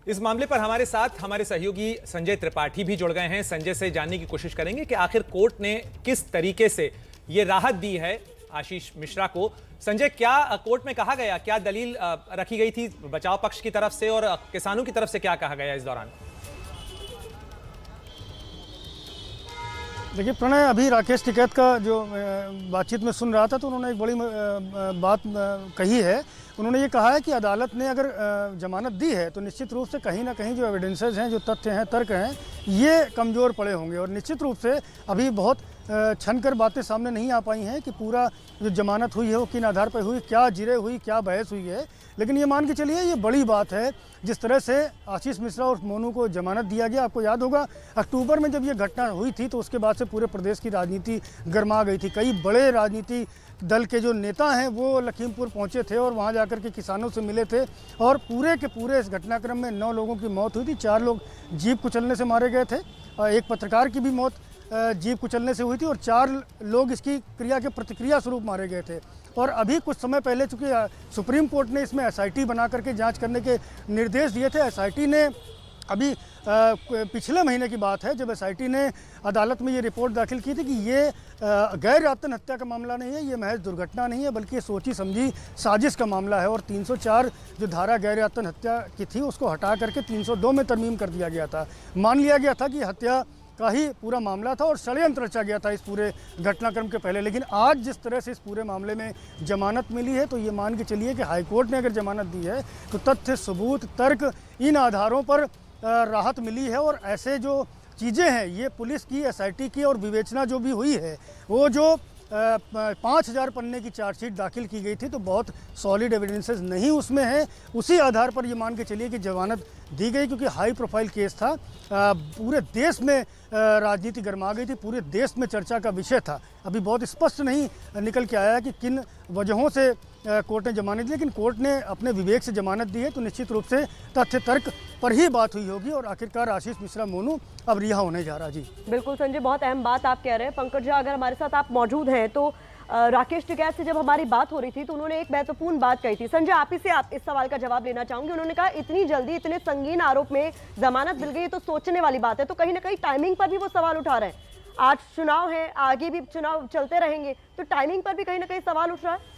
इस मामले पर हमारे साथ हमारे सहयोगी संजय त्रिपाठी भी जुड़ गए हैं। संजय से जानने की कोशिश करेंगे कि आखिर कोर्ट ने किस तरीके से ये राहत दी है आशीष मिश्रा को। संजय, क्या कोर्ट में कहा गया, क्या दलील रखी गई थी बचाव पक्ष की तरफ से और किसानों की तरफ से क्या कहा गया इस दौरान? देखिए प्रणय, अभी राकेश टिकैत का जो बातचीत में सुन रहा था तो उन्होंने एक बड़ी बात कही है। उन्होंने ये कहा है कि अदालत ने अगर जमानत दी है तो निश्चित रूप से कहीं ना कहीं जो एविडेंसेस हैं, जो तथ्य हैं, तर्क हैं, ये कमज़ोर पड़े होंगे और निश्चित रूप से अभी बहुत छनकर बातें सामने नहीं आ पाई हैं कि पूरा जो जमानत हुई है वो किन आधार पर हुई, क्या जिरे हुई, क्या बहस हुई है। लेकिन ये मान के चलिए ये बड़ी बात है जिस तरह से आशीष मिश्रा और मोनू को जमानत दिया गया। आपको याद होगा अक्टूबर में जब ये घटना हुई थी तो उसके बाद से पूरे प्रदेश की राजनीति गर्मा गई थी। कई बड़े राजनीति दल के जो नेता हैं वो लखीमपुर पहुंचे थे और वहां जाकर के किसानों से मिले थे और पूरे के पूरे इस घटनाक्रम में 9 लोगों की मौत हुई थी। 4 लोग जीप कुचलने से मारे गए थे और एक पत्रकार की भी मौत जीप कुचलने से हुई थी और 4 लोग इसकी क्रिया के प्रतिक्रिया स्वरूप मारे गए थे। और अभी कुछ समय पहले चूँकि सुप्रीम कोर्ट ने इसमें SIT बना करके जांच करने के निर्देश दिए थे। SIT ने अभी पिछले महीने की बात है जब SIT ने अदालत में ये रिपोर्ट दाखिल की थी कि ये गैर आत्महत्या का मामला नहीं है, ये महज दुर्घटना नहीं है, बल्कि सोची समझी साजिश का मामला है। और 304 जो धारा गैर आत्महत्या की थी उसको हटा करके 302 में तरमीम कर दिया गया था। मान लिया गया था कि हत्या का ही पूरा मामला था और षड्यंत्र रचा गया था इस पूरे घटनाक्रम के पहले। लेकिन आज जिस तरह से इस पूरे मामले में जमानत मिली है तो ये मान के चलिए कि हाईकोर्ट ने अगर जमानत दी है तो तथ्य, सबूत, तर्क, इन आधारों पर राहत मिली है। और ऐसे जो चीज़ें हैं ये पुलिस की, SIT की और विवेचना जो भी हुई है वो जो 5000 पन्ने की चार्जशीट दाखिल की गई थी तो बहुत सॉलिड एविडेंसेस नहीं उसमें है। उसी आधार पर ये मान के चलिए कि जमानत दी गई क्योंकि हाई प्रोफाइल केस था। पूरे देश में राजनीति गर्मा गई थी, पूरे देश में चर्चा का विषय था। अभी बहुत स्पष्ट नहीं निकल के आया कि किन वजहों से कोर्ट ने जमानत दी, लेकिन कोर्ट ने अपने विवेक से जमानत दी है तो निश्चित रूप से तथ्य तर्क पर ही बात हुई होगी और आखिरकार आशीष मिश्रा मोनू अब रिहा होने जा रहा। जी बिल्कुल संजय, बहुत अहम बात आप कह रहे हैं। पंकज जी, अगर हमारे साथ आप मौजूद हैं तो राकेश टिकैत से जब हमारी बात हो रही थी तो उन्होंने एक महत्वपूर्ण बात कही थी। संजय, आप ही से आप इस सवाल का जवाब लेना चाहूंगी। उन्होंने कहा इतनी जल्दी इतने संगीन आरोप में जमानत मिल गई तो सोचने वाली बात है। तो कहीं ना कहीं टाइमिंग पर भी वो सवाल उठा रहे हैं। आज चुनाव है, आगे भी चुनाव चलते रहेंगे, तो टाइमिंग पर भी कहीं ना कहीं सवाल उठ रहा है।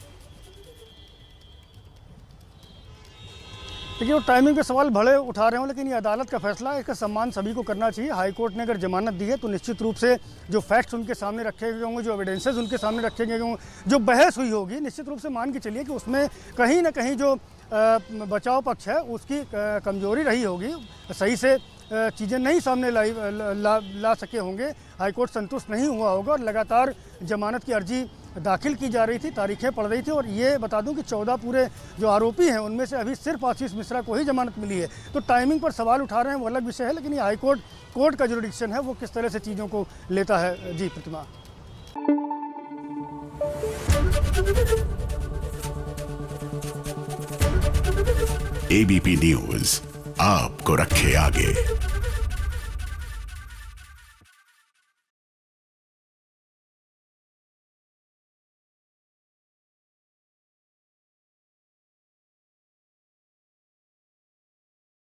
देखिए वो टाइमिंग पे सवाल भले उठा रहे हो लेकिन ये अदालत का फैसला है, इसका सम्मान सभी को करना चाहिए। हाईकोर्ट ने अगर जमानत दी है तो निश्चित रूप से जो फैक्ट्स उनके सामने रखे गए होंगे, जो एविडेंसेस उनके सामने रखे गए होंगे, जो बहस हुई होगी, निश्चित रूप से मान के चलिए कि उसमें कहीं ना कहीं जो बचाव पक्ष है उसकी कमजोरी रही होगी, सही से चीज़ें नहीं सामने ला सके होंगे, हाईकोर्ट संतुष्ट नहीं हुआ होगा और लगातार जमानत की अर्जी दाखिल की जा रही थी, तारीखें पड़ रही थी। और ये बता दूं कि 14 पूरे जो आरोपी हैं उनमें से अभी सिर्फ आशीष मिश्रा को ही जमानत मिली है। तो टाइमिंग पर सवाल उठा रहे हैं वो अलग विषय है, लेकिन ये हाईकोर्ट कोर्ट का जो डिसीजन है वो किस तरह से चीज़ों को लेता है। जी प्रतिमा। ABP न्यूज़ आपको रखे आगे।